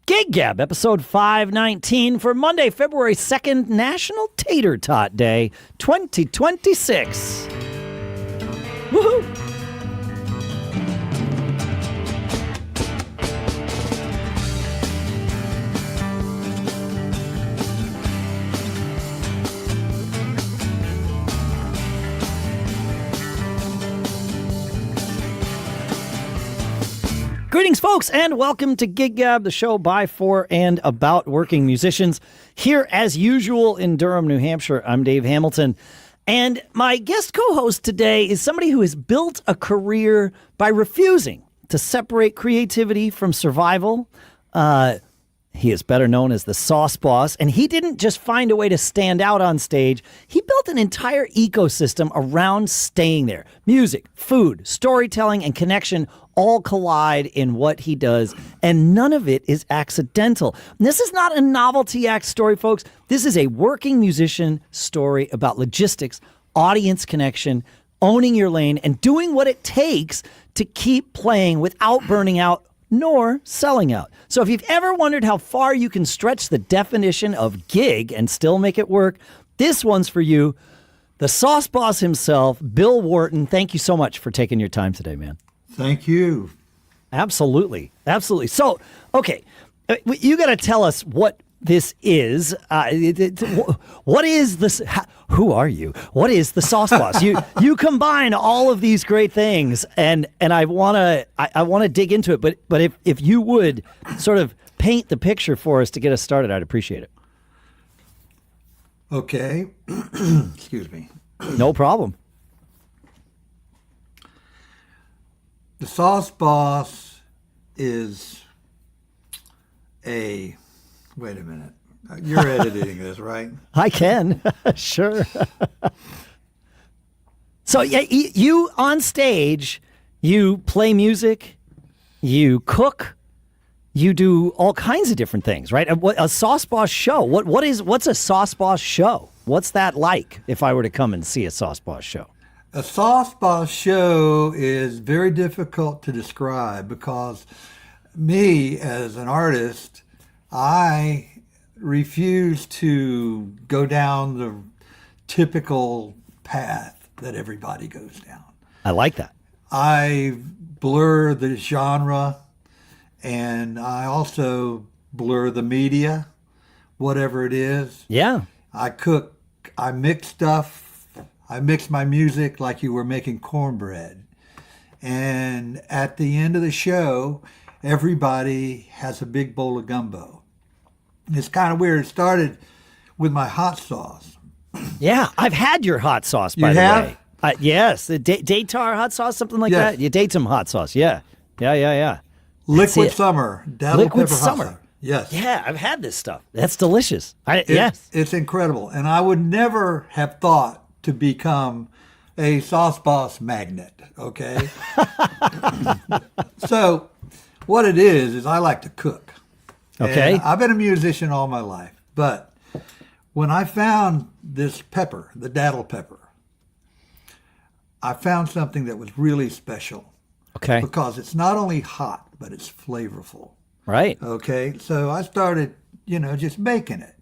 Gig Gab, episode 519 for Monday, February 2nd, National Tater Tot Day, 2026. Woohoo! Greetings, folks, and welcome to Gig Gab, the show by, for, and about working musicians. Here, as usual, in Durham, New Hampshire, I'm Dave Hamilton. And my guest co-host today is somebody who has built a career by refusing to separate creativity from survival. He is better known as the Sauce Boss, and he didn't just find a way to stand out on stage. He built an entire ecosystem around staying there. Music, food, storytelling, and connection all collide in what he does, and none of it is accidental. And this is not a novelty act story, folks. This is a working musician story about logistics, audience connection, owning your lane, and doing what it takes to keep playing without burning out nor selling out. So if you've ever wondered how far you can stretch the definition of gig and still make it work, this one's for you. The Sauce Boss himself, Bill Wharton, thank you so much for taking your time today, man. Thank you. Absolutely. Absolutely. So, okay, you got to tell us what this is. What is this? Who are you? What is the Sauce Boss? You combine all of these great things, and I want to dig into it. But if you would sort of paint the picture for us to get us started, I'd appreciate it. Okay. Excuse me. No problem. The Sauce Boss is a... Wait a minute. You're editing this, right? I can. Sure. So yeah, you on stage, you play music, you cook, you do all kinds of different things, right? A Sauce Boss show. What's a Sauce Boss show? What's that like if I were to come and see a Sauce Boss show? A Sauce Boss show is very difficult to describe because me as an artist, I refuse to go down the typical path that everybody goes down. I like that. I blur the genre, and I also blur the media, whatever it is. Yeah. I cook, I mix stuff. I mix my music like you were making cornbread. And at the end of the show, everybody has a big bowl of gumbo. It's kind of weird. It started with my hot sauce. Yeah, I've had your hot sauce, by the way. Yes, the Datil hot sauce, something like that. You Datil hot sauce, yeah. Liquid Summer, Datil Liquid pepper Summer. hot sauce. Yes. Yeah, I've had this stuff. That's delicious. Yes. It's incredible. And I would never have thought to become a Sauce Boss magnate, okay? So what it is I like to cook. Okay. And I've been a musician all my life, but when I found this pepper, the Datil pepper, I found something that was really special. Okay. Because it's not only hot, but it's flavorful. Right. Okay. So I started, just making it.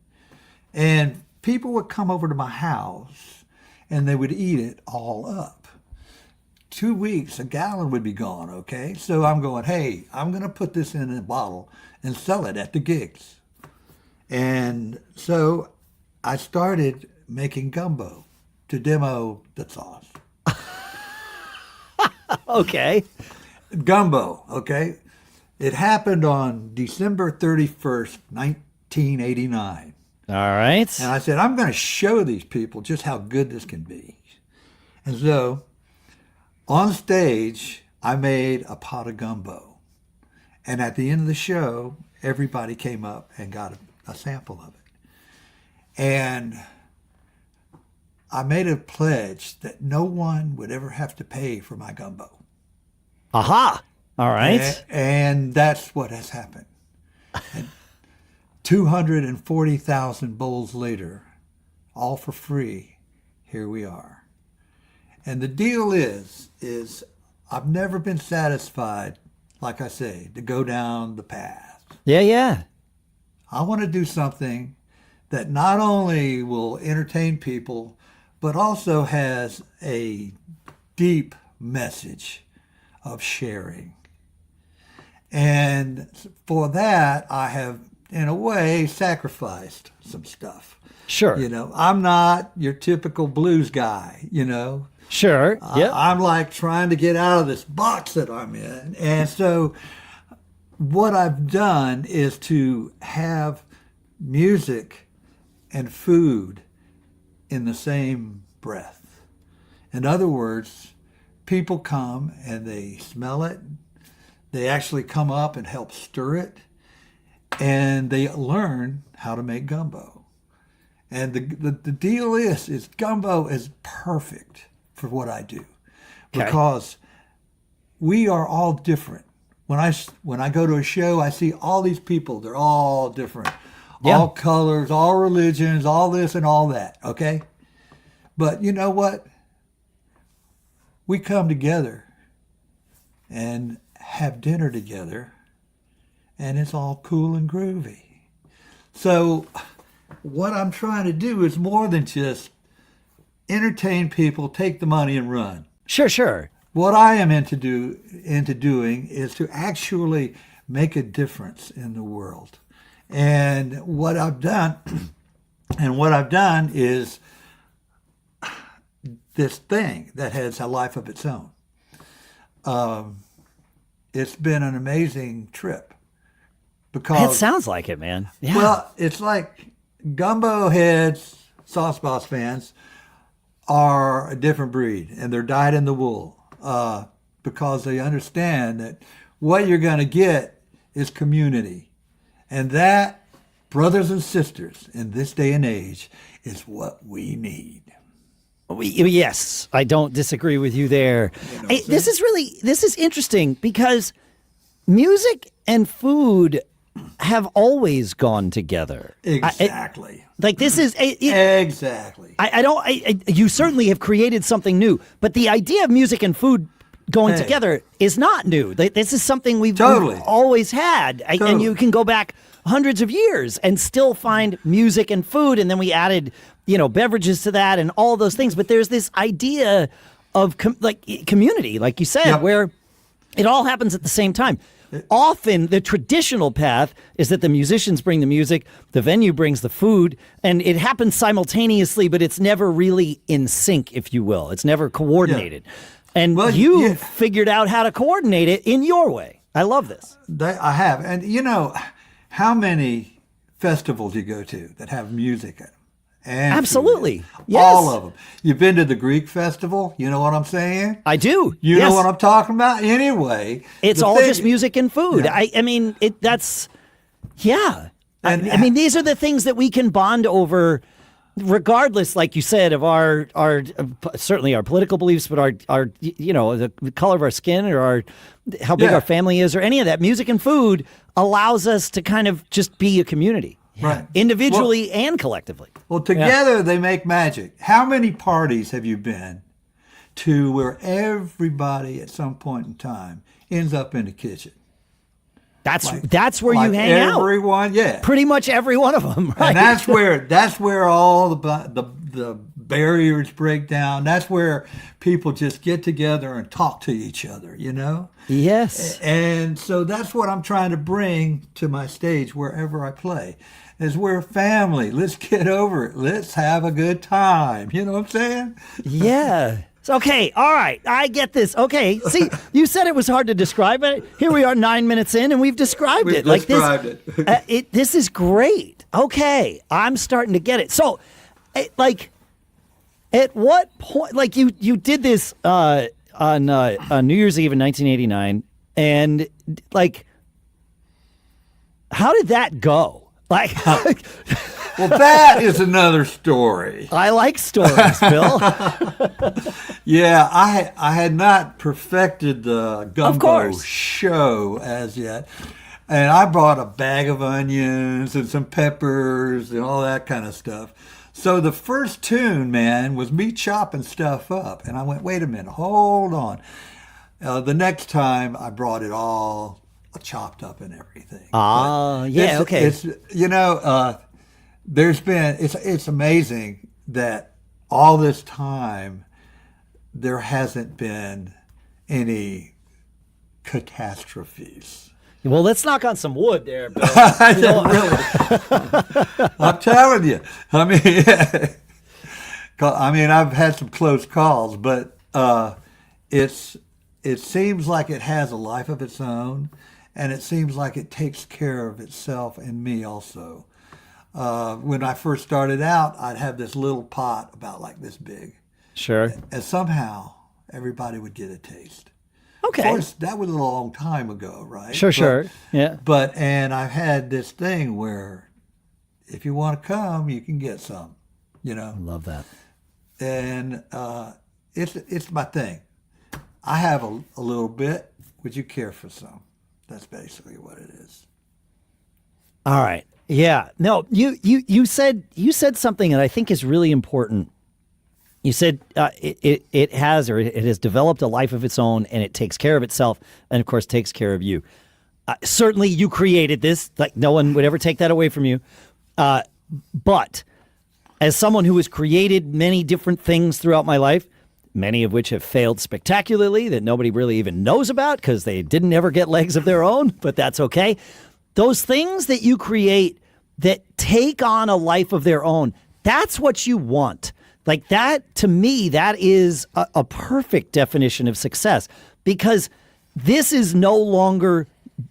And people would come over to my house and they would eat it all up. 2 weeks, a gallon would be gone, okay? So I'm going, hey, I'm going to put this in a bottle and sell it at the gigs. And so I started making gumbo to demo the sauce. Okay. Gumbo, okay? It happened on December 31st, 1989. All right. And I said, I'm going to show these people just how good this can be. And so on stage, I made a pot of gumbo. And at the end of the show, everybody came up and got a sample of it. And I made a pledge that no one would ever have to pay for my gumbo. Aha. All right. And that's what has happened. And 240,000 bowls later, all for free, here we are. And the deal is I've never been satisfied, like I say, to go down the path. Yeah. I want to do something that not only will entertain people, but also has a deep message of sharing. And for that, I have, in a way, sacrificed some stuff. Sure. I'm not your typical blues guy, Sure. Yeah. I'm like trying to get out of this box that I'm in. And so what I've done is to have music and food in the same breath. In other words, people come and they smell it. They actually come up and help stir it. And they learn how to make gumbo. And the deal is gumbo is perfect for what I do. Okay. Because we are all different. When I go to a show, I see all these people. They're all different. Yeah. All colors, all religions, all this and all that, okay? But you know what? We come together and have dinner together, and it's all cool and groovy. So what I'm trying to do is more than just entertain people, take the money and run. Sure. What I am into doing is to actually make a difference in the world. And what I've done is this thing that has a life of its own. It's been an amazing trip because It sounds like it, man. Yeah. well, it's like gumbo heads, sauce boss fans are a different breed, and they're dyed in the wool because they understand that what you're going to get is community. And that, brothers and sisters, in this day and age, is what we need. Yes, I don't disagree with you there. This is interesting because music and food have always gone together. Exactly. Exactly. You certainly have created something new, but the idea of music and food going together is not new. This is something we've always had. And you can go back hundreds of years and still find music and food. And then we added, beverages to that and all those things. But there's this idea of community, like you said, where it all happens at the same time. Often the traditional path is that the musicians bring the music, the venue brings the food, and it happens simultaneously, but it's never really in sync, if you will. It's never coordinated. And you figured out how to coordinate it in your way. I love this. I have. And how many festivals you go to that have music in them? And absolutely. Food. Yes. All of them. You've been to the Greek festival? You know what I'm saying? I do. You know what I'm talking about? Anyway. It's all just music and food. Yeah. I mean, these are the things that we can bond over regardless, like you said, of our certainly our political beliefs, but our the color of our skin or how big our family is or any of that. Music and food allows us to kind of just be a community. Right. Individually and collectively. Well, together they make magic. How many parties have you been to where everybody at some point in time ends up in the kitchen? That's where you hang out. Everyone, yeah. Pretty much every one of them, right? And that's where all the barriers break down. That's where people just get together and talk to each other, Yes. And so that's what I'm trying to bring to my stage wherever I play. Is we're family. Let's get over it. Let's have a good time. You know what I'm saying? Yeah. Okay, all right, I get this. Okay, see, you said it was hard to describe it. Here we are 9 minutes in, and we've described it. This is great. Okay, I'm starting to get it. So, at what point, you did this on New Year's Eve in 1989, and, how did that go? Well, that is another story. I like stories, Bill. Yeah, I had not perfected the gumbo show as yet. And I brought a bag of onions and some peppers and all that kind of stuff. So the first tune, man, was me chopping stuff up. And I went, wait a minute, hold on. The next time I brought it all chopped up and everything. Yeah, okay. It's there's been it's amazing that all this time there hasn't been any catastrophes. Well, let's knock on some wood there, Bill. Really, I'm telling you. I mean, I've had some close calls, but it seems like it has a life of its own, and it seems like it takes care of itself and me also. When I first started out, I'd have this little pot about like this big. Sure. And somehow everybody would get a taste. Okay. Of course, that was a long time ago, right? Sure. Yeah. And I've had this thing where if you want to come, you can get some, I love that. And it's my thing. I have a little bit. Would you care for some? That's basically what it is. All right. Yeah. No, you said something that I think is really important. You said it has developed a life of its own, and it takes care of itself, and of course takes care of you. Certainly, you created this. Like no one would ever take that away from you. But as someone who has created many different things throughout my life, many of which have failed spectacularly that nobody really even knows about because they didn't ever get legs of their own, but that's okay. Those things that you create that take on a life of their own, that's what you want. Like that, to me, that is a perfect definition of success, because this is no longer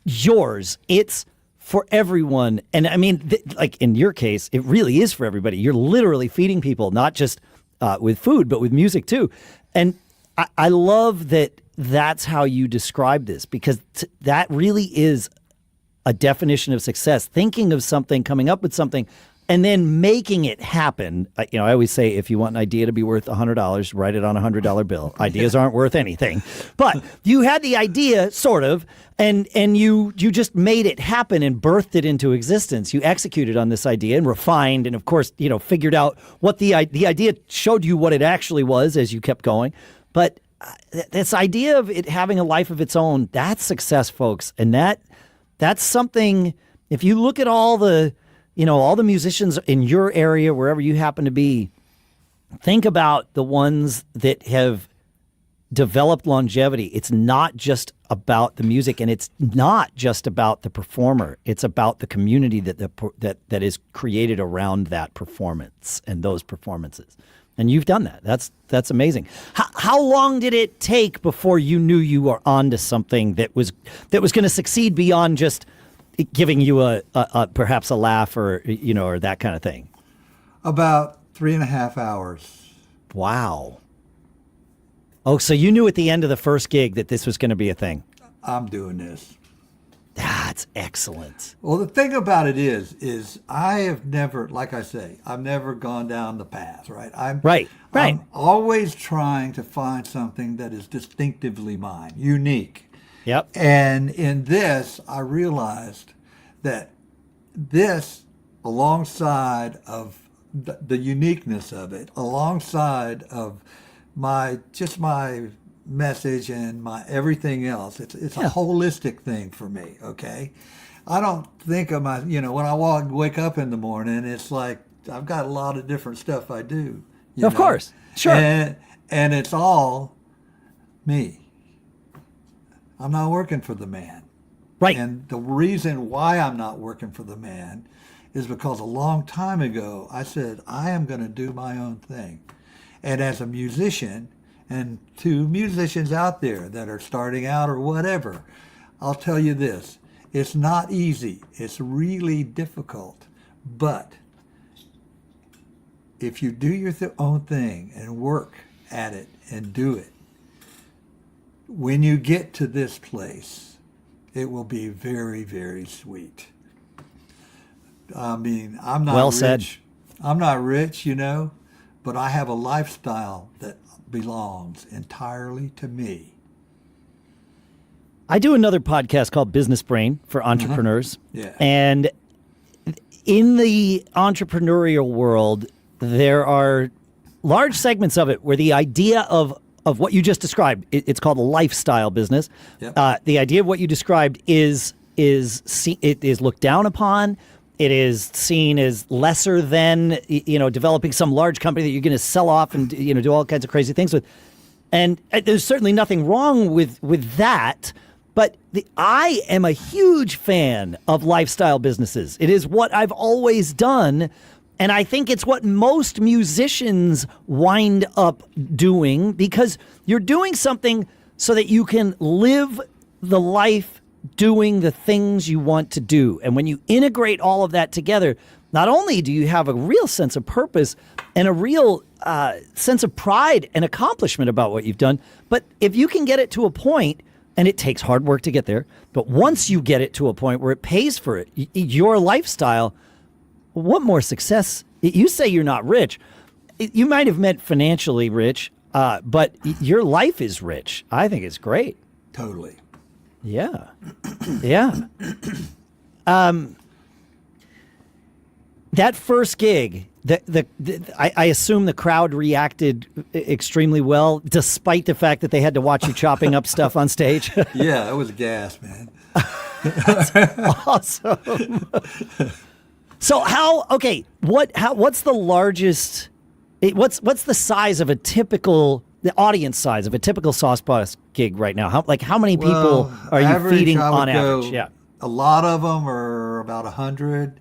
yours. It's for everyone. And I mean, like in your case, it really is for everybody. You're literally feeding people, not just with food, but with music too. And I love that that's how you describe this, because that really is a definition of success. Thinking of something, coming up with something, and then making it happen. I always say, if you want an idea to be worth $100, write it on a $100 bill. Ideas aren't worth anything. But you had the idea, sort of, and you just made it happen and birthed it into existence. You executed on this idea and refined, and of course, figured out what the idea showed you what it actually was as you kept going. But this idea of it having a life of its own, that's success, folks. And that's something, if you look at all the musicians in your area, wherever you happen to be, think about the ones that have developed longevity. It's not just about the music, and it's not just about the performer. It's about the community that is created around that performance and those performances. And you've done that. That's amazing. How long did it take before you knew you were onto something that was going to succeed beyond just giving you a perhaps a laugh or that kind of thing? About 3.5 hours. Wow. Oh, so you knew at the end of the first gig that this was going to be a thing. I'm doing this. That's excellent. Well, the thing about it is I have never, like I say, I've never gone down the path, right? Right. I'm always trying to find something that is distinctively mine, unique. Yep. And in this, I realized that this, alongside of the uniqueness of it, alongside of my message and my everything else, it's a holistic thing for me, okay? I don't think of when I wake up in the morning, it's like I've got a lot of different stuff I do. Of course. Sure. And it's all me. I'm not working for the man. Right. And the reason why I'm not working for the man is because a long time ago, I said, I am going to do my own thing. And as a musician, and to musicians out there that are starting out or whatever, I'll tell you this, it's not easy. It's really difficult. But if you do your own thing and work at it and do it, when you get to this place, it will be very, very sweet. I mean, I'm not well rich. Said. I'm not rich, but I have a lifestyle that belongs entirely to me. I do another podcast called Business Brain for entrepreneurs. Yeah. And in the entrepreneurial world, there are large segments of it where the idea of of what you just described, it's called a lifestyle business. Yep. The idea of what you described it is looked down upon. It is seen as lesser than, developing some large company that you're going to sell off and, do all kinds of crazy things with. And there's certainly nothing wrong with that. But I am a huge fan of lifestyle businesses. It is what I've always done. And I think it's what most musicians wind up doing, because you're doing something so that you can live the life doing the things you want to do. And when you integrate all of that together, not only do you have a real sense of purpose and a real sense of pride and accomplishment about what you've done, but if you can get it to a point, and it takes hard work to get there, but once you get it to a point where it pays for it, your lifestyle, what more success? You say you're not rich. You might have meant financially rich, but your life is rich. I think it's great. Totally. Yeah. Yeah. That first gig, I assume the crowd reacted extremely well, despite the fact that they had to watch you chopping up stuff on stage. Yeah, it was gas, man. That's awesome. So what's the largest, what's the size of the audience size of a typical Sauce Boss gig right now? How many people are you feeding on average? Yeah. A lot of them are about 100.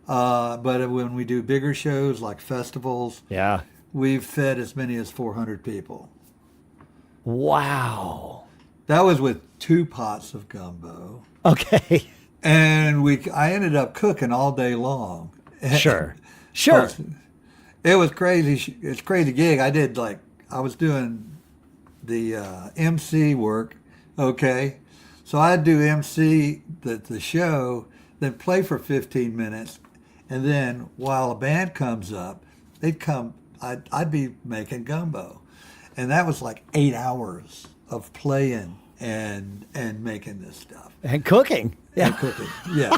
But when we do bigger shows like festivals, yeah, we've fed as many as 400 people. Wow. That was with 2 pots of gumbo. Okay. And I ended up cooking all day long. Sure. It was crazy. It's a crazy gig. I was doing the MC work. Okay. So I'd do MC the show, then play for 15 minutes. And then while a band comes up, I'd be making gumbo. And that was like 8 hours of playing and making this stuff. And cooking. Yeah. And cooking. Yeah.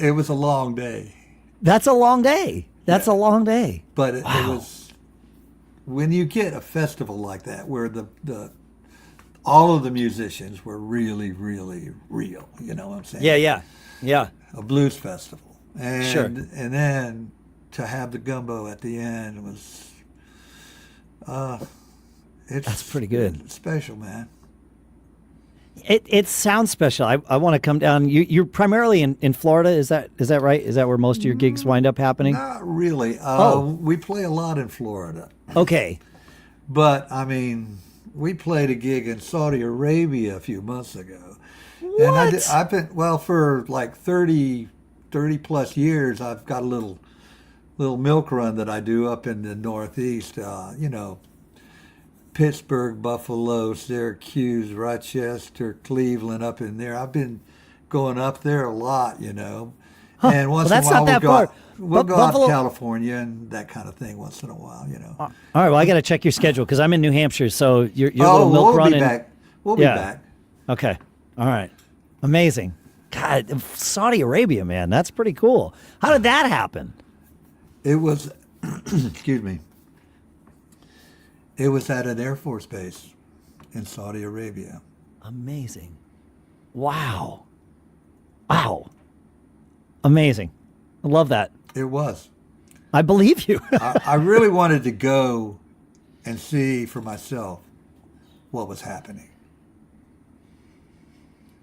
It was a long day. That's a long day. That's a long day. But it was, when you get a festival like that where all of the musicians were really, really real, you know what I'm saying? Yeah. A blues festival. And, sure. And then to have the gumbo at the end was, that's pretty good. It's special, man. It sounds special. I want to come down. You're primarily in Florida. Is that right? Is that where most of your gigs wind up happening? Not really. We play a lot in Florida. Okay. But I mean, we played a gig in Saudi Arabia a few months ago. What? And I've been, for like 30 plus years, I've got a little milk run that I do up in the Northeast, Pittsburgh, Buffalo, Syracuse, Rochester, Cleveland, up in there. I've been going up there a lot, Huh. And once in a that's while not that far. we'll go Buffalo... out to California and that kind of thing once in a while, All right, well, I got to check your schedule because I'm in New Hampshire, so your little milk run. We'll be back. Okay. All right. Amazing. God, Saudi Arabia, man, that's pretty cool. How did that happen? It was, excuse me, it was at an Air Force base in Saudi Arabia. Amazing. Wow. Amazing. I love that. It was. I believe you. I really wanted to go and see for myself what was happening.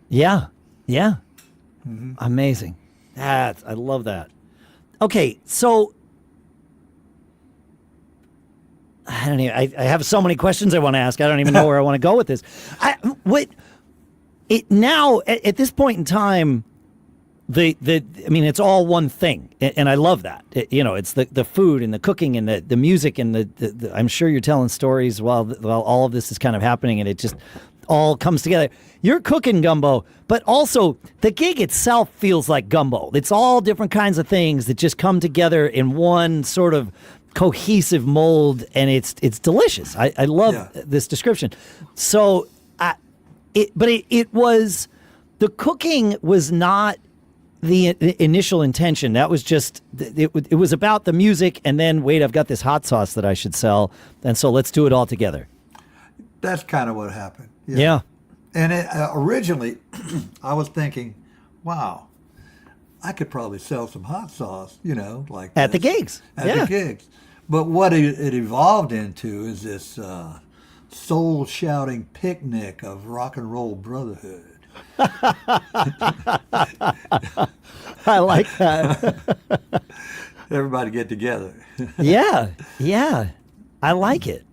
Yeah. Mm-hmm. Amazing. I love that. Okay, so I have so many questions I want to ask. I don't even know where I want to go with this. Now at this point in time, it's all one thing, and I love that. It's the food and the cooking and the music and the I'm sure you're telling stories while all of this is kind of happening, and it just all comes together. You're cooking gumbo, but also the gig itself feels like gumbo. It's all different kinds of things that just come together in one sort of cohesive mold, and it's delicious. I love this description. So, it was, the cooking was not the initial intention. That was just, it was about the music, and then, wait, I've got this hot sauce that I should sell, and so let's do it all together. that's kind of what happened. Yeah. And originally, I was thinking, wow, I could probably sell some hot sauce, like At the this gigs. At Yeah. the gigs. But what it evolved into is this soul-shouting picnic of Rock and Roll Brotherhood. I like that. Everybody get together. Yeah. Yeah. I like it.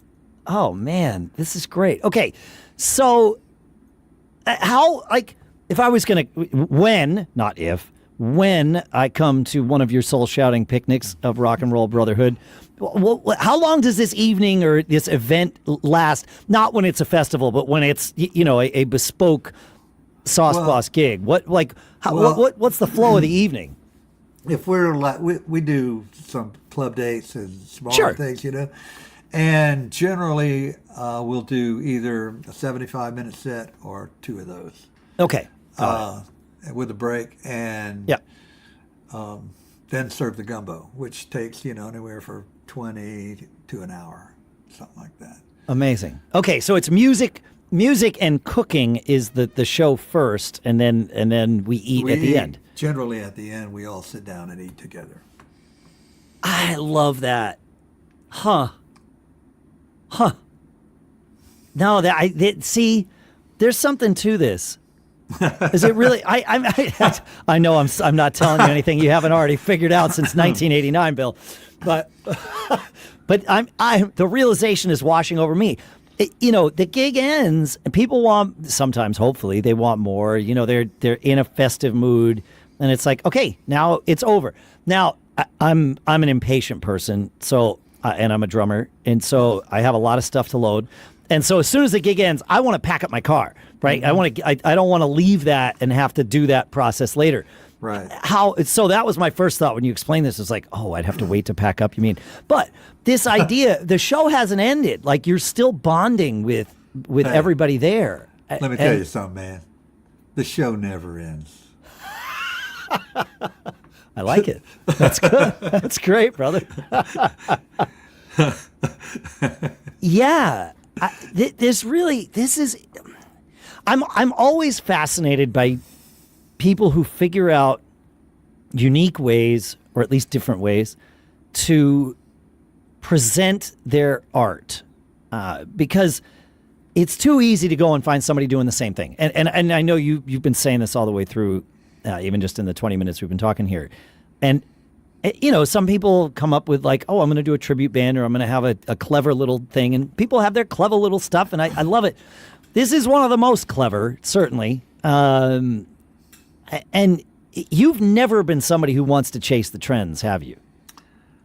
Oh, man. This is great. Okay. So, how, like, if I was going to, not if, when I come to one of your soul shouting picnics of Rock and Roll Brotherhood, how long does this evening or this event last? Not when it's a festival, but when it's, a bespoke Sauce Boss gig. What's the flow of the evening? If we're like, we do some club dates and smaller Sure. things, and generally we'll do either a 75-minute set or 2 of those. Okay. With a break, and Yeah. then serve the gumbo, which takes anywhere from 20 to an hour, something like that. Amazing. Okay, so it's music and cooking is the show first, and then we eat at the end. Generally, at the end, we all sit down and eat together. I love that. Huh. No, see, there's something to this. Is it really? I know I'm not telling you anything you haven't already figured out since 1989, Bill, but the realization is washing over me. The gig ends and people want, sometimes, hopefully, they want more. They're in a festive mood, and it's like, okay, now it's over. Now I'm an impatient person, so and I'm a drummer, and so I have a lot of stuff to load. And so as soon as the gig ends, I want to pack up my car, right? Mm-hmm. I don't want to leave that and have to do that process later. Right. So that was my first thought when you explained this. It's like, oh, I'd have to wait to pack up, you mean? But this idea, the show hasn't ended. Like, you're still bonding with everybody there. Let me tell you something, man. The show never ends. I like it. That's good. That's great, brother. Yeah. I'm always fascinated by people who figure out unique ways, or at least different ways, to present their art, because it's too easy to go and find somebody doing the same thing. And I know you've been saying this all the way through, even just in the 20 minutes we've been talking here. And some people come up with like, oh, I'm going to do a tribute band, or I'm going to have a clever little thing. And people have their clever little stuff, and I love it. This is one of the most clever, certainly. And you've never been somebody who wants to chase the trends, have you?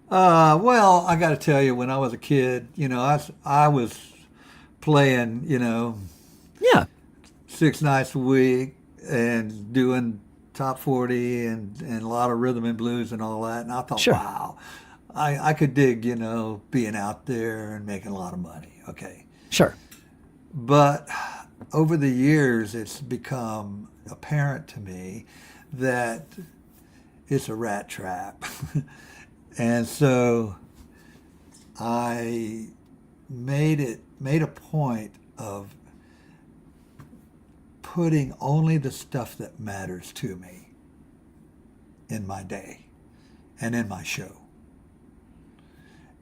Well, I got to tell you, when I was a kid, I was playing, Yeah. 6 nights a week and doing top 40 and a lot of rhythm and blues and all that. And I thought, Sure. wow, I could dig, being out there and making a lot of money. Okay. Sure. But over the years, it's become apparent to me that it's a rat trap. And so I made a point of putting only the stuff that matters to me in my day and in my show.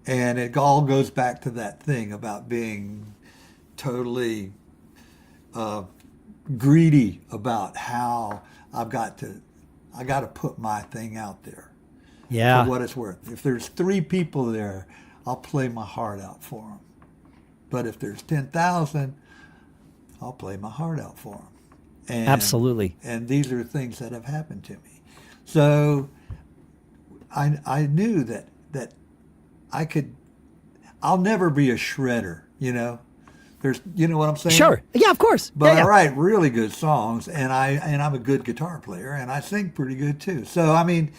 And it all goes back to that thing about being totally greedy about how I got to put my thing out there. Yeah. For what it's worth. If there's 3 people there, I'll play my heart out for them. But if there's 10,000, I'll play my heart out for them. And, Absolutely. And these are things that have happened to me. So I knew that I'll never be a shredder, There's, what I'm saying? Sure. Yeah, of course. But yeah. I write really good songs, and I'm a good guitar player, and I sing pretty good too. So I mean,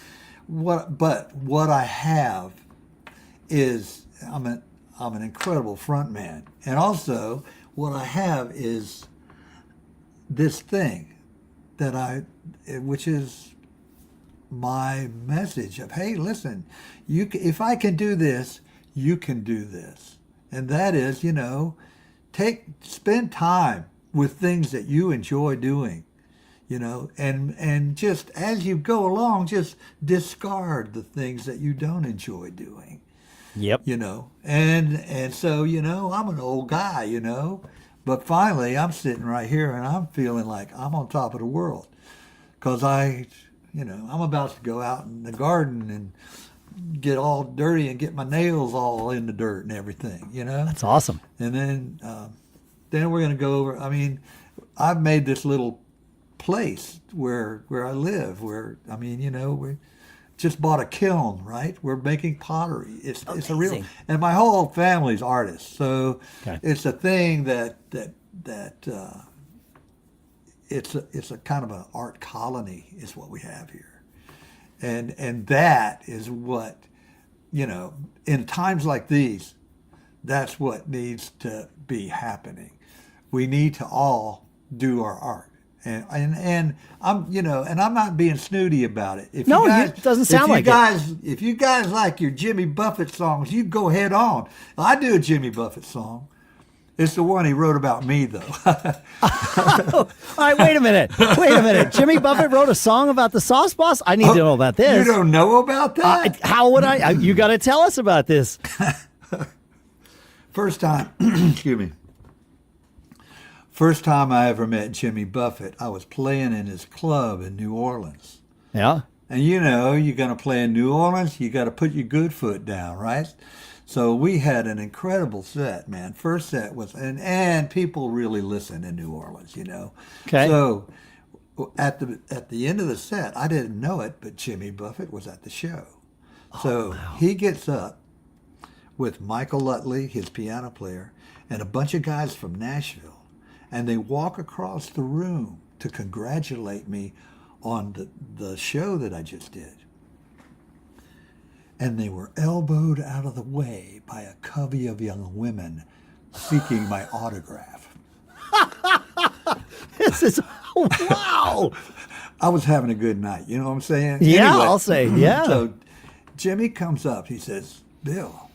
what I have is I'm an incredible front man, and also what I have is this thing which is my message of, hey, listen, if I can do this, you can do this, and that is, spend time with things that you enjoy doing, and just as you go along, just discard the things that you don't enjoy doing. Yep. And so, I'm an old guy, but finally I'm sitting right here and I'm feeling like I'm on top of the world because I'm about to go out in the garden and get all dirty and get my nails all in the dirt and everything, That's awesome. And then we're going to go over. I mean, I've made this little place where I live. We just bought a kiln. Right, we're making pottery. It's a real, and my whole family's artists. So it's a thing that it's a kind of an art colony is what we have here, and that is what in times like these, that's what needs to be happening. We need to all do our art. And I'm and I'm not being snooty about it. If it doesn't sound like it. If you guys like your Jimmy Buffett songs, you go head on. I do a Jimmy Buffett song. It's the one he wrote about me, though. All right, wait a minute. Jimmy Buffett wrote a song about the Sauce Boss? I need to know about this. You don't know about that? How would I? You got to tell us about this. First time, excuse me. First time I ever met Jimmy Buffett, I was playing in his club in New Orleans. Yeah. And you're going to play in New Orleans, you got to put your good foot down, right? So we had an incredible set, man. First set was, and people really listen in New Orleans, Okay. So at the end of the set, I didn't know it, but Jimmy Buffett was at the show. So he gets up with Michael Lutley, his piano player, and a bunch of guys from Nashville. And they walk across the room to congratulate me on the show that I just did. And they were elbowed out of the way by a covey of young women seeking my autograph. This is, wow. I was having a good night, you know what I'm saying? Yeah, anyway, I'll say, yeah. So Jimmy comes up, he says, Bill,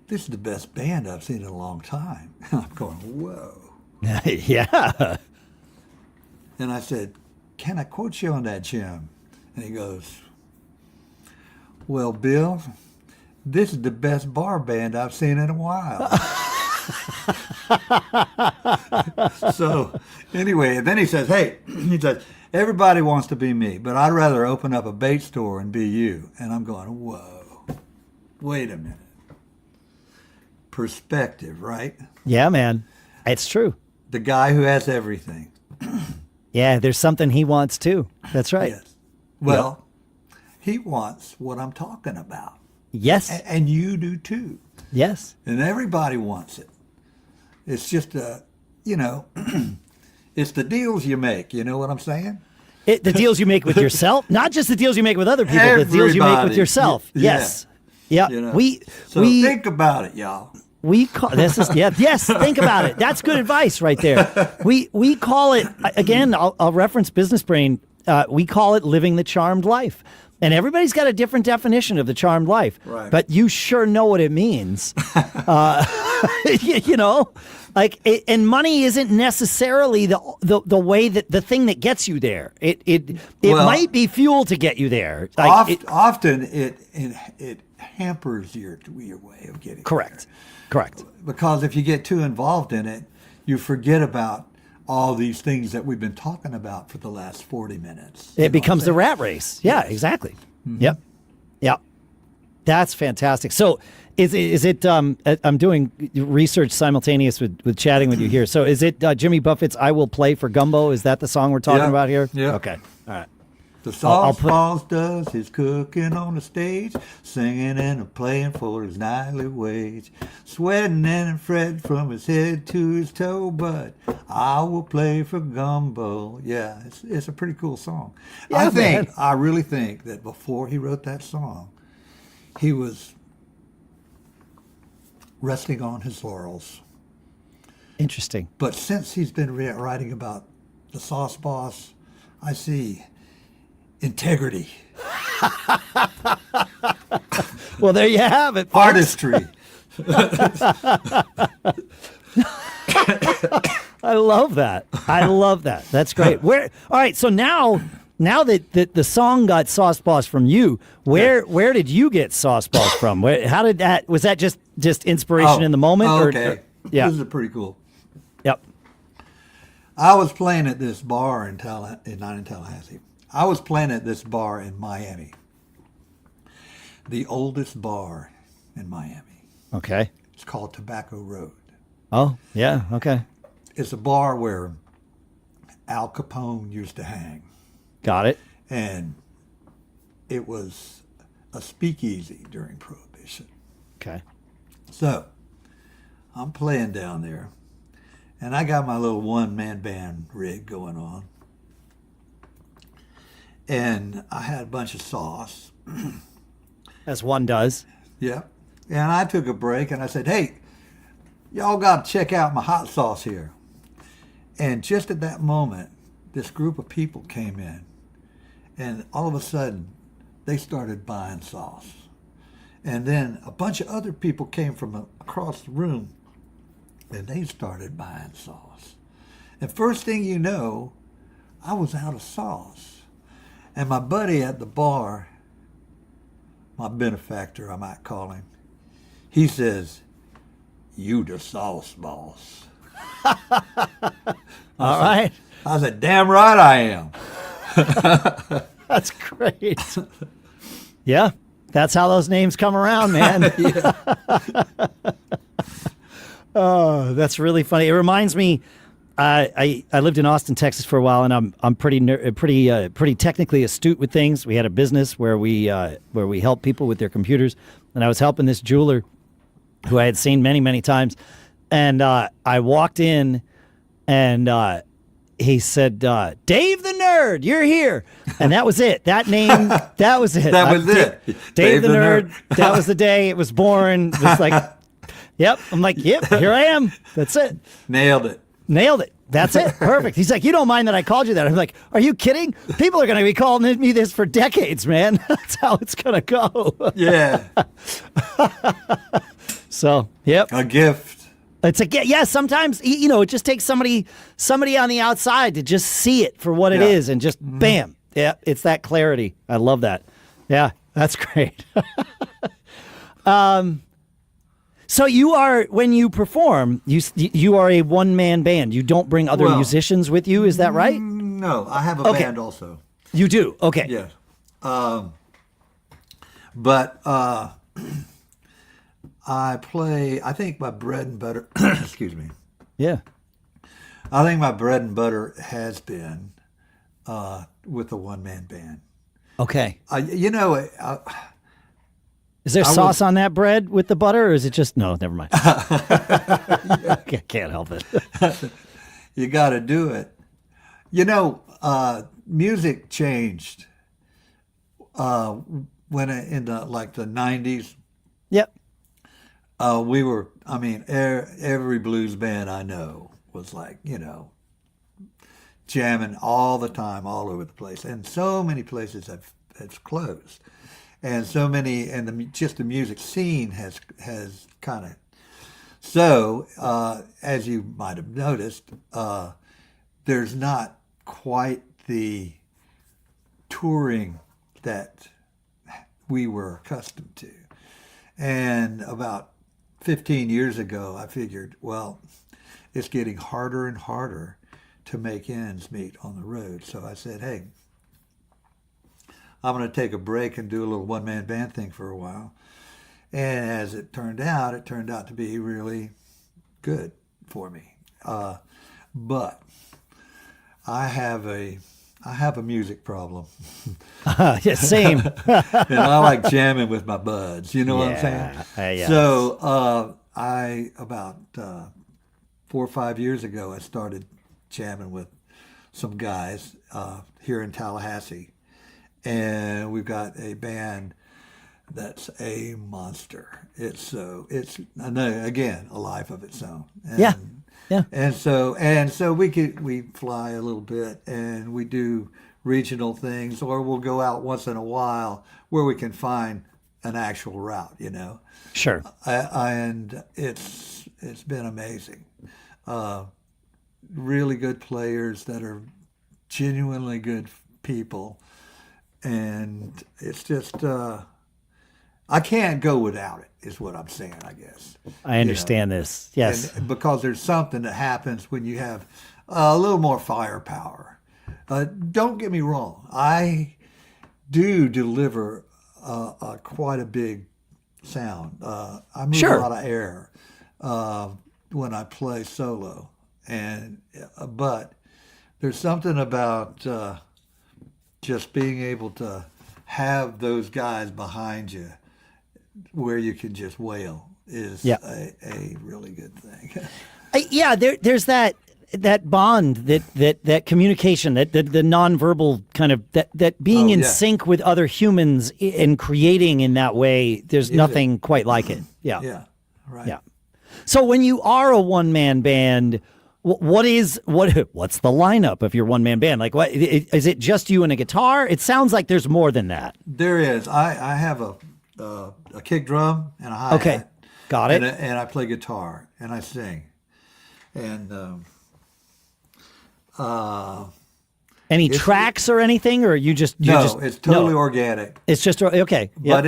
this is the best band I've seen in a long time. And I'm going, whoa. Yeah. And I said, can I quote you on that, Jim? And he goes, well, Bill, this is the best bar band I've seen in a while. So anyway, and then he says, hey, everybody wants to be me, but I'd rather open up a bait store and be you. And I'm going, whoa, wait a minute. Perspective, right? Yeah, man. It's true. The guy who has everything. Yeah, there's something he wants too. That's right. Yes. Well, he wants what I'm talking about. Yes. And you do too. Yes. And everybody wants it. It's just it's the deals you make. You know what I'm saying? The deals you make with yourself, not just the deals you make with other people, the deals you make with yourself. Yeah. Yes. Yeah. So think about it, y'all. We call yes. Think about it. That's good advice right there. We call it again. I'll reference Business Brain. We call it living the charmed life, and everybody's got a different definition of the charmed life. Right. But you sure know what it means. And money isn't necessarily the way that the thing that gets you there. It might be fuel to get you there. Often it hampers your way of getting correct. there. Correct. Because if you get too involved in it, you forget about all these things that we've been talking about for the last 40 minutes. It becomes the rat race. Yeah, exactly. Mm-hmm. Yep. That's fantastic. So is it I'm doing research simultaneous with chatting with you here. So is it Jimmy Buffett's I Will Play For Gumbo? Is that the song we're talking about here? Yeah. Okay. All right. The Sauce Boss does his cooking on the stage, singing and playing for his nightly wage, sweating and fretting from his head to his toe, but I will play for gumbo. Yeah, it's a pretty cool song. Yeah, I really think that before he wrote that song, he was resting on his laurels. Interesting. But since he's been writing about the Sauce Boss, I see integrity. Well, there you have it, folks. Artistry. I love that. I love that. That's great. All right. So now that the song got Sauce Boss from you, where did you get Sauce Boss from? How did that? Was that just inspiration in the moment? Okay. Yeah. This is pretty cool. Yep. I was playing at this bar not in Tallahassee. I was playing at this bar in Miami. The oldest bar in Miami. Okay. It's called Tobacco Road. Oh, yeah. Okay. It's a bar where Al Capone used to hang. Got it. And it was a speakeasy during Prohibition. Okay. So I'm playing down there, and I got my little one-man band rig going on. And I had a bunch of sauce. As one does. Yeah. And I took a break, and I said, hey, y'all got to check out my hot sauce here. And just at that moment, this group of people came in, and all of a sudden, they started buying sauce. And then a bunch of other people came from across the room, and they started buying sauce. And first thing you know, I was out of sauce. And my buddy at the bar, my benefactor, I might call him, he says, you the sauce boss. All right. I said, damn right I am. That's great. Yeah. That's how those names come around, man. Oh, that's really funny. It reminds me, I lived in Austin, Texas for a while, and I'm pretty technically astute with things. We had a business where we help people with their computers, and I was helping this jeweler who I had seen many, many times, and I walked in, and he said, Dave the Nerd, you're here. And that was it. That name, that was it. That was it. Dave the Nerd. That was the day it was born. It was like, yep. I'm like, yep, here I am. That's it. Nailed it. Nailed it. That's it. Perfect. He's like, you don't mind that I called you that? I'm like, are you kidding? People are going to be calling me this for decades, man. That's how it's going to go. Yeah. So, yep. A gift. It's yeah. Sometimes it just takes somebody on the outside to just see it for what it is, and just bam, yeah, it's that clarity. I love that. Yeah, that's great. So you are, when you perform, you are a one-man band. You don't bring other musicians with you. Is that right? No, I have a band also. You do. Okay. Yes. But I play, I think my bread and butter, excuse me. Yeah. I think my bread and butter has been with a one-man band. Okay. Is there sauce on that bread with the butter, or is it just, no, never mind. I can't help it. You got to do it. Music changed when in the 90s. Yep. Every blues band I know was jamming all the time, all over the place. And so many places have closed. And so many, and just the music scene has kind of, so as you might have noticed, there's not quite the touring that we were accustomed to. And about 15 years ago, I figured, well, it's getting harder and harder to make ends meet on the road. So I said, hey, I'm going to take a break and do a little one-man band thing for a while. And as it turned out to be really good for me. But I have a music problem. Yeah, same. And I like jamming with my buds. You know what I'm saying? Yeah. So I about 4 or 5 years ago, I started jamming with some guys here in Tallahassee. And we've got a band that's a monster. It's again a life of its own. And, yeah. And so we fly a little bit, and we do regional things, or we'll go out once in a while where we can find an actual route. Sure. And it's been amazing. really good players that are genuinely good people. And it's just, I can't go without it, is what I'm saying, I guess. I understand this. Yes. And because there's something that happens when you have a little more firepower. Don't get me wrong. I do deliver quite a big sound. I move a lot of air when I play solo. But there's something about just being able to have those guys behind you where you can just wail is a really good thing. There's that bond, that communication, that the nonverbal kind of that being in sync with other humans and creating in that way. There's nothing quite like it. Yeah. Yeah. Right. Yeah. So when you are a one-man band, what's the lineup of your one-man band? Like, what is it? Just you and a guitar? It sounds like there's more than that. There is. I have a kick drum and a hi-hat. Okay, got it. And I play guitar and I sing. And any tracks or anything, or it's totally organic. It's just okay. Yep. But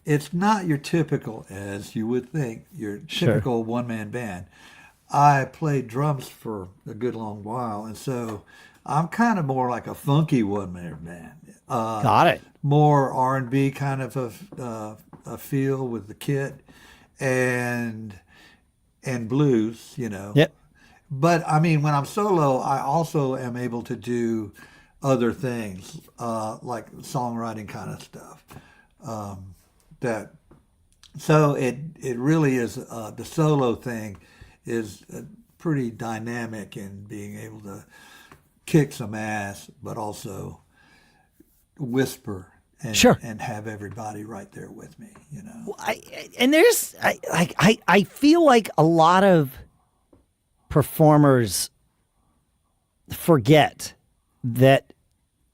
it's not your typical, as you would think, your typical one-man band. I played drums for a good long while, and so I'm kind of more like a funky one-man band. Got it. More R&B kind of a feel with the kit, and blues, Yep. But I mean, when I'm solo, I also am able to do other things, like songwriting kind of stuff. So it really is, the solo thing is pretty dynamic in being able to kick some ass, but also whisper and have everybody right there with me, I feel like a lot of performers forget that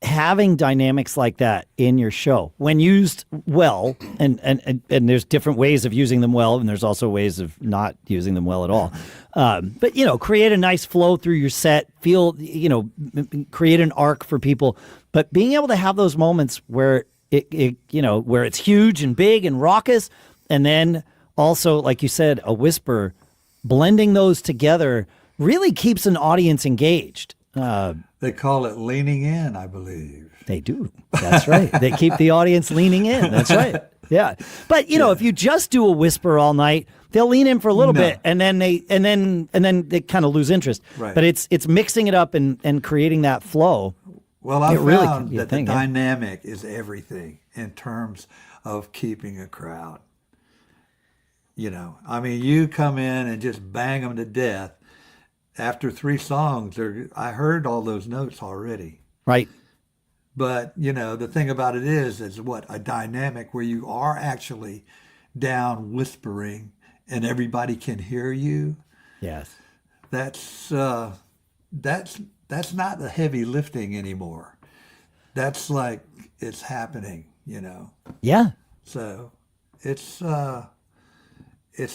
having dynamics like that in your show, when used well, and there's different ways of using them well, and there's also ways of not using them well at all. But create a nice flow through your set, create an arc for people. But being able to have those moments where where it's huge and big and raucous, and then also, like you said, a whisper, blending those together really keeps an audience engaged. They call it leaning in, I believe. They do. That's right. They keep the audience leaning in. That's right. Yeah. But if you just do a whisper all night, they'll lean in for a little bit and then they kind of lose interest. Right. But it's mixing it up and creating that flow. Well, I found that the dynamic is everything in terms of keeping a crowd. I mean, you come in and just bang them to death. After 3 songs, I heard all those notes already. Right. But, the thing about it is a dynamic where you are actually down whispering and everybody can hear you. Yes. That's not the heavy lifting anymore. That's like it's happening, Yeah. So it's a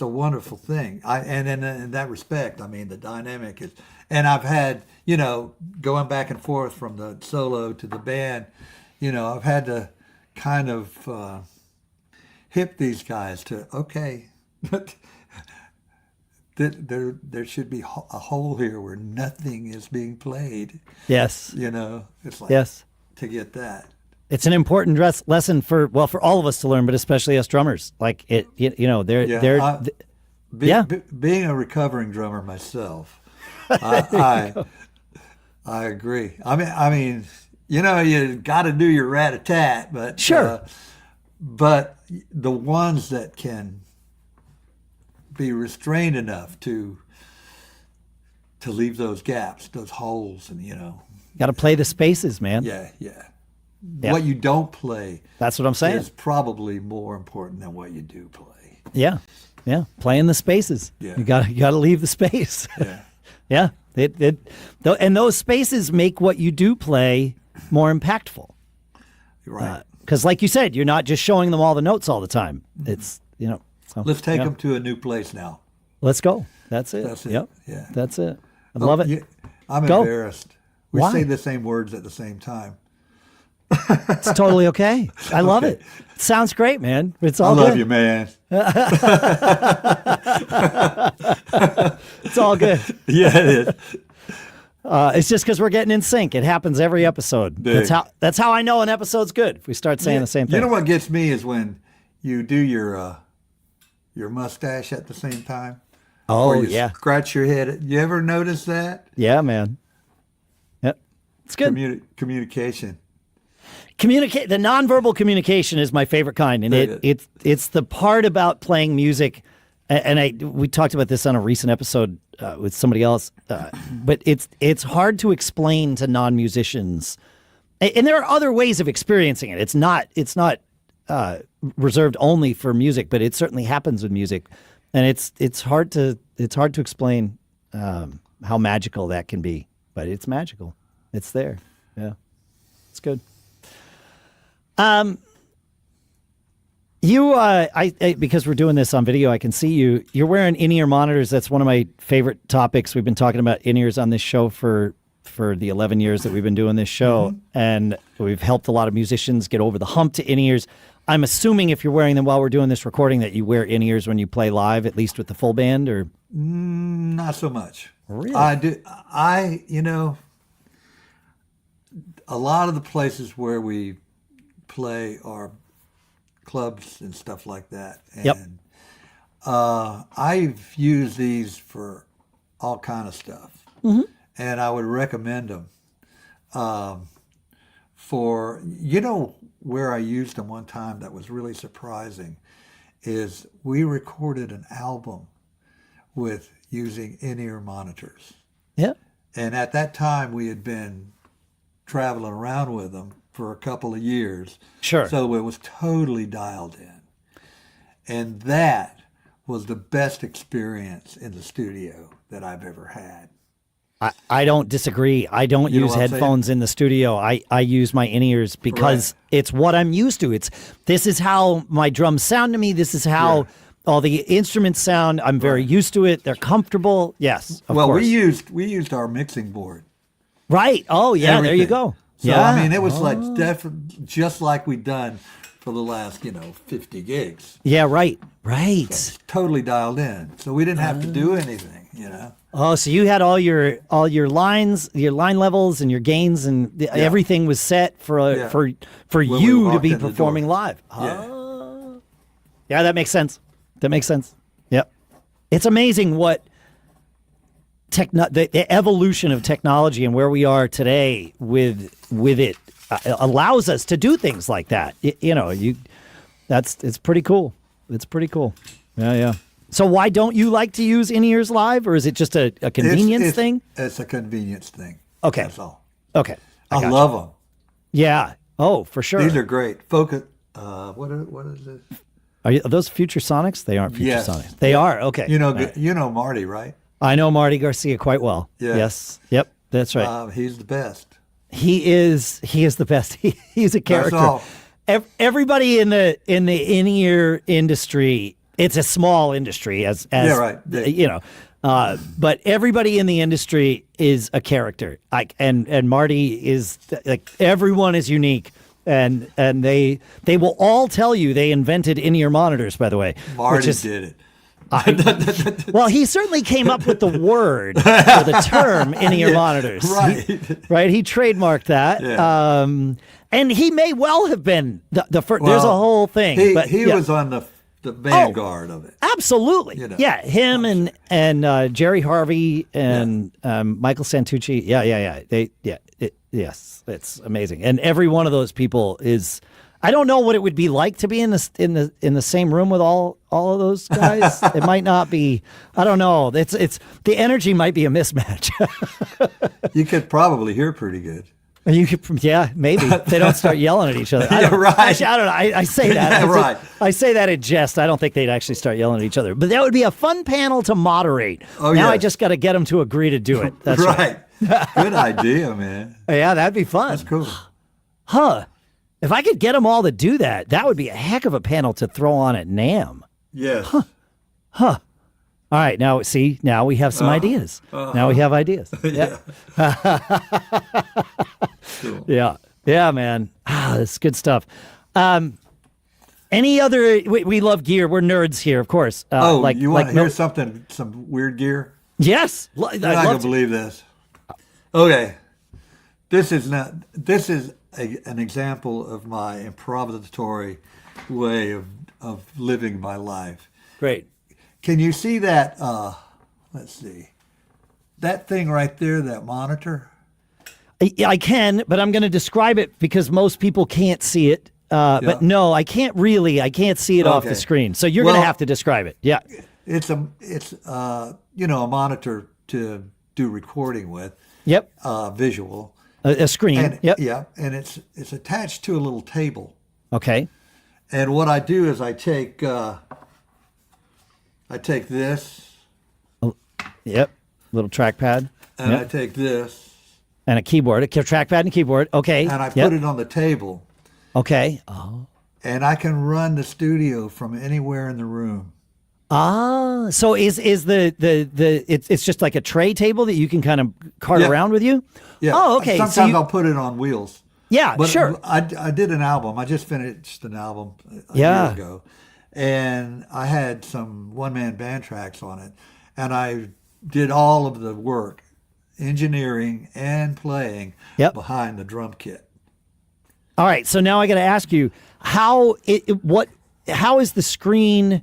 wonderful thing. And in that respect, I mean, the dynamic is, and I've had, going back and forth from the solo to the band, I've had to kind of hip these guys to, okay, there should be a hole here where nothing is being played. Yes. It's like, to get that. It's an important lesson for all of us to learn, but especially us drummers. Like being a recovering drummer myself, I agree. I mean, you got to do your rat-a-tat, but sure. But the ones that can be restrained enough to leave those gaps, those holes, and got to play the spaces, man. Yeah. What you don't play, that's what I'm saying, is probably more important than what you do play. Yeah. Play in the spaces. Yeah. You got to leave the space. Yeah. Yeah. And those spaces make what you do play more impactful. Right. Because, like you said, you're not just showing them all the notes all the time. It's So, let's take them to a new place now. Let's go. That's it. That's it. Yep. Yeah. That's it. I love it. I'm Go. embarrassed. We Why? say the same words at the same time. It's totally okay. I love it. It sounds great, man. It's all I love good. you, man. It's all good. Yeah, it is. It's just because we're getting in sync. It happens every episode. Big. That's how I know an episode's good. If we start saying the same thing. You know what gets me is when you do your mustache at the same time. Oh, or you yeah. scratch your head. You ever notice that? Yeah, man. Yep. It's good. Communication. Communicate. The nonverbal communication is my favorite kind, and it's the part about playing music. And we talked about this on a recent episode with somebody else, but it's hard to explain to non-musicians, and there are other ways of experiencing it. It's not reserved only for music, but it certainly happens with music, and it's hard to explain how magical that can be. But it's magical. It's there. Yeah, it's good. Because we're doing this on video, I can see you. You're wearing in-ear monitors. That's one of my favorite topics. We've been talking about in-ears on this show for the 11 years that we've been doing this show, and we've helped a lot of musicians get over the hump to in-ears. I'm assuming if you're wearing them while we're doing this recording that you wear in-ears when you play live, at least with the full band, or not so much. Really? I do. A lot of the places where we play are clubs and stuff like that. And Yep. I've used these for all kind of stuff. And I would recommend them. Where I used them one time that was really surprising is we recorded an album with using in-ear monitors. yeah. And at that time we had been traveling around with them for a couple of years. Sure. So it was totally dialed in. And that was the best experience in the studio that I've ever had. I don't disagree. I don't You know use what I'm headphones in the studio. I use my in-ears because it's what I'm used to. This is how my drums sound to me. This is how all the instruments sound. I'm very used to it. They're comfortable. Yes, of course. we used our mixing board. Right. Oh, yeah. Everything. There you go. So, yeah. I mean, it was like just like we'd done for the last, 50 gigs. Yeah, right. Right. It's totally dialed in. So we didn't have to do anything, Oh, so you had all your lines, your line levels and your gains, and everything was set for When you we to be walked in the performing door. live. Yeah. Yeah, that makes sense. Yep. It's amazing what the evolution of technology and where we are today with it allows us to do things like that. It's pretty cool. It's pretty cool. Yeah. So why don't you like to use in-ears live, or is it just a convenience thing? It's a convenience thing. Okay. That's all. Okay. I love them. Yeah. Oh, for sure. These are great. Focus. What is it? Are those Future Sonics? They aren't Future Yes. Sonics. They are. Okay. You know, Right. you know Marty, right? I know Marty Garcia quite well. Yeah. Yes. Yep. That's right. He's the best. He is the best. He's a character. all. Everybody in the in-ear industry, it's a small industry as right. but everybody in the industry is a character. And Marty is like, everyone is unique. And they will all tell you they invented in-ear monitors, by the way. Marty did it. Well, he certainly came up with the word or the term in-ear monitors. Right. Right. He trademarked that. Yeah. And he may well have been the first. There's a whole thing. He was on the vanguard of it. Absolutely. Yeah. Him and Jerry Harvey and Michael Santucci. Yeah. Yes. It's amazing. And every one of those people is. I don't know what it would be like to be in the same room with all of those guys. It might not be. I don't know. It's the energy might be a mismatch. You could probably hear pretty good. You could, maybe they don't start yelling at each other. Right. Actually, I don't know. I say that. Yeah, right. I say that in jest. I don't think they'd actually start yelling at each other. But that would be a fun panel to moderate. Oh, now I yes. just got to get them to agree to do it. That's right. Good idea, man. Yeah, that'd be fun. That's cool. Huh. If I could get them all to do that, that would be a heck of a panel to throw on at NAMM. Yes. All All right, now see, now we have some ideas. Now we have ideas. Yeah. Cool. Yeah, man. That's good stuff. Any other? We love gear. We're nerds here, of course. You want to hear something? Some weird gear? Yes, You're not gonna believe this. Okay, this is an example of my improvisatory way of living my life. Great. Can you see that? Let's see, that thing right there, that monitor. I can, but I'm going to describe it because most people can't see it. But no, I can't really. I can't see it off the screen. So you're going to have to describe it. Yeah. It's a monitor to do recording with. Yep. Visual. A screen. And, yep. Yeah, and it's attached to a little table. Okay. And what I do is I take this. Yep. Little trackpad. And I take this. And a keyboard, a trackpad and keyboard. Okay. And I put it on the table. Okay. Oh. And I can run the studio from anywhere in the room. So is it's just like a tray table that you can kind of cart around with you? Yeah. Oh, okay. Sometimes I'll put it on wheels. Yeah, but sure. I did an album. I just finished an album a year ago. And I had some one-man band tracks on it. And I did all of the work, engineering and playing behind the drum kit. All right. So now I got to ask you, how is the screen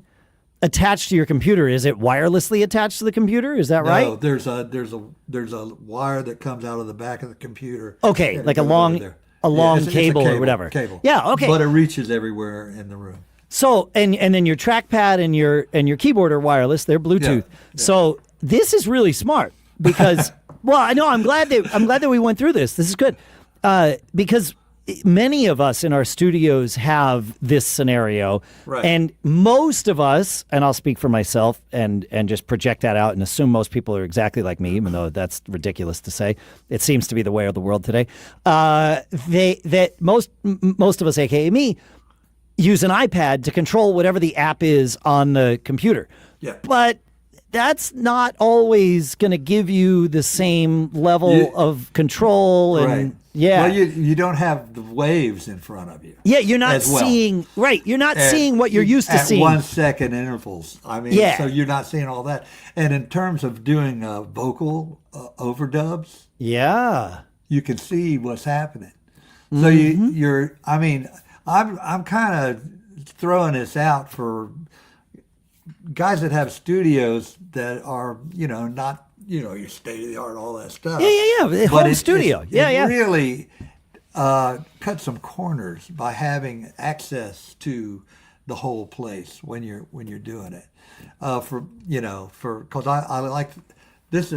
attached to your computer? Is it wirelessly attached to the computer? Is that right? No, there's a wire that comes out of the back of the computer. Okay, like a long cable or whatever. Cable. Yeah, okay. But it reaches everywhere in the room. So and then your trackpad and your keyboard are wireless. They're Bluetooth. Yeah. So this is really smart because well, I know I'm glad that we went through this. This is good because many of us in our studios have this scenario, right. And most of us, and I'll speak for myself and just project that out and assume most people are exactly like me, even though that's ridiculous to say. It seems to be the way of the world today. Most of us, aka me, use an iPad to control whatever the app is on the computer. Yeah. But that's not always going to give you the same level of control and right. yeah. Well, you don't have the waves in front of you. Yeah, you're not seeing right. You're not seeing what you're used to seeing. At 1 second intervals. I mean, so you're not seeing all that. And in terms of doing vocal overdubs, you can see what's happening. So you're. I mean, I'm kind of throwing this out for guys that have studios that are, not, your state of the art, all that stuff. Yeah. Home studio. It really cut some corners by having access to the whole place when you're doing it. Because I like this.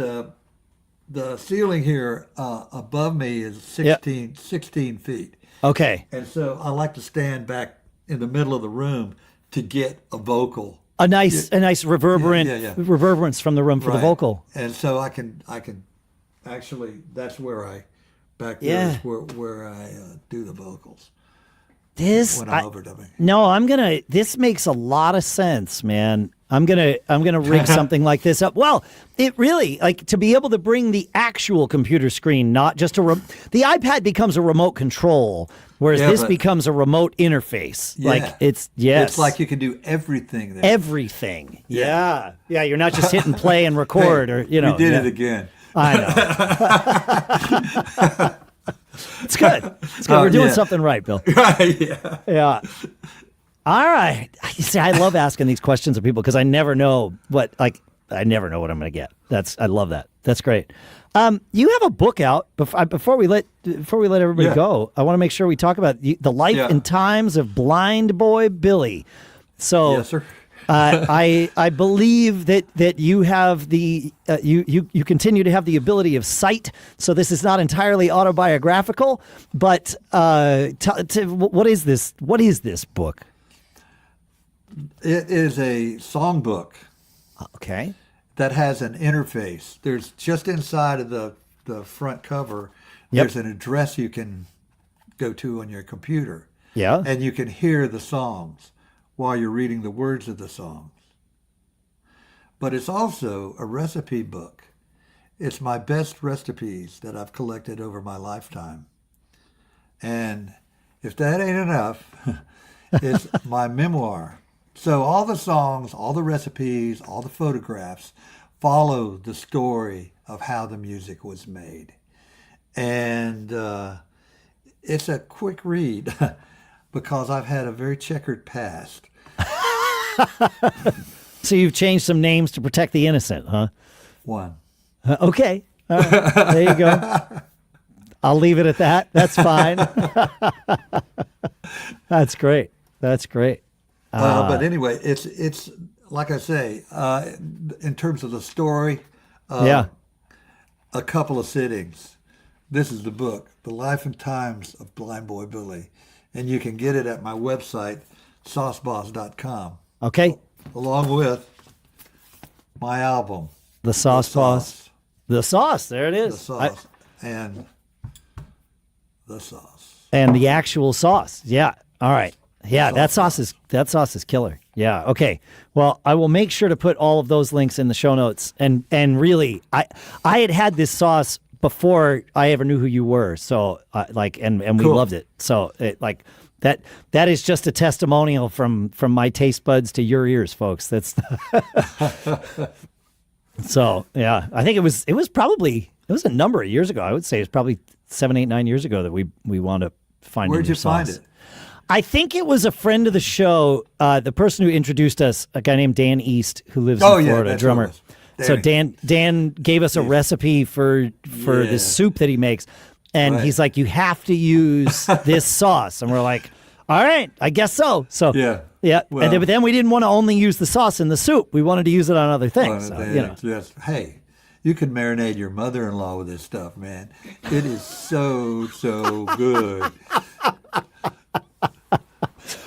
The ceiling here above me is 16 feet. Okay. And so I like to stand back in the middle of the room to get a vocal. A nice reverberance from the room for the vocal. And so I can actually, that's where there is where I do the vocals. When I'm overdubbing. No, this makes a lot of sense, man. I'm gonna rig something like this up. Well, it really, to be able to bring the actual computer screen, not just the iPad becomes a remote control, whereas this becomes a remote interface. Yeah. It's like you can do everything there. Everything. Yeah. You're not just hitting play and record We did it again. I know. It's good. We're doing something right, Bill. Right. Yeah. All right. You see, I love asking these questions of people because I never know what I'm going to get. I love that. That's great. You have a book out. Before we let everybody go, I want to make sure we talk about the life and times of Blind Boy Billy. So, yes, sir. I believe that you have you continue to have the ability of sight. So this is not entirely autobiographical, but what is this? What is this book? It is a songbook. Okay. That has an interface. There's just inside of the front cover, there's an address you can go to on your computer. Yeah. And you can hear the songs while you're reading the words of the songs. but it's also a recipe book. It's my best recipes that I've collected over my lifetime. And if that ain't enough, it's my memoir. So all the songs, all the recipes, all the photographs follow the story of how the music was made. And it's a quick read because I've had a very checkered past. So you've changed some names to protect the innocent, huh? One. Okay. All right. There you go. I'll leave it at that. That's fine. That's great. That's great. But anyway, it's like I say, in terms of the story, Yeah. a couple of sittings. This is the book, The Life and Times of Blind Boy Billy. And you can get it at my website, sauceboss.com. Okay. Along with my album, The Sauce Boss. The sauce. There it is. The Sauce, and the Sauce. And the actual sauce. Yeah. All right. Yeah, that sauce is killer. Yeah. Okay. Well, I will make sure to put all of those links in the show notes. And really, I had this sauce before I ever knew who you were. So and we Cool. loved it. So that is just a testimonial from my taste buds to your ears, folks. That's so yeah. I think it was a number of years ago. I would say it's probably 7, 8, 9 years ago that we wound up finding. Where'd you find sauce. it? I think it was a friend of the show, the person who introduced us, a guy named Dan East, who lives in Florida, that's drummer. what it was. So Dan gave us a recipe for this soup that he makes, and Right. he's like, "You have to use this sauce," and we're like, "All right, I guess so." So yeah. Well- But then we didn't want to only use the sauce in the soup; we wanted to use it on other things. So, you know. Yes. Hey, you can marinate your mother-in-law with this stuff, man. It is so good.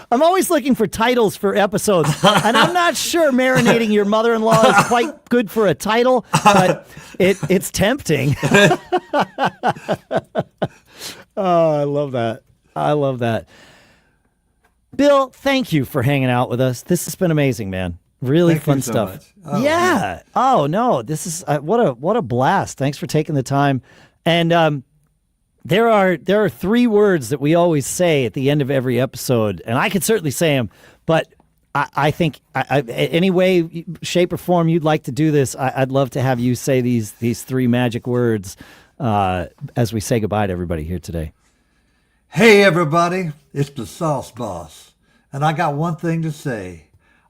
I'm always looking for titles for episodes, and I'm not sure marinating your mother-in-law is quite good for a title, but it's tempting. Oh, I love that. I love that. Bill, thank you for hanging out with us. This has been amazing, man. Really Thank fun you so stuff. much. Oh, yeah. man. Oh no, this is what a blast. Thanks for taking the time. And there are 3 words that we always say at the end of every episode, and I could certainly say them, but I think any way, shape, or form you'd like to do this, I'd love to have you say these 3 magic words as we say goodbye to everybody here today. Hey, everybody, it's the Sauce Boss, and I got one thing to say.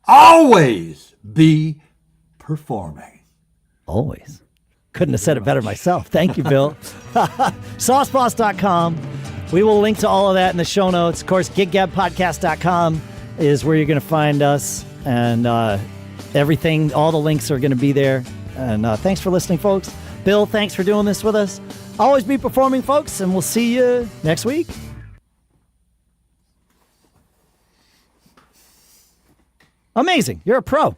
Always be performing. Always. Couldn't have said it better myself. Thank you, Bill. Sauceboss.com. We will link to all of that in the show notes. Of course, giggabpodcast.com is where you're going to find us. And everything, all the links are going to be there. And thanks for listening, folks. Bill, thanks for doing this with us. Always be performing, folks, and we'll see you next week. Amazing. You're a pro.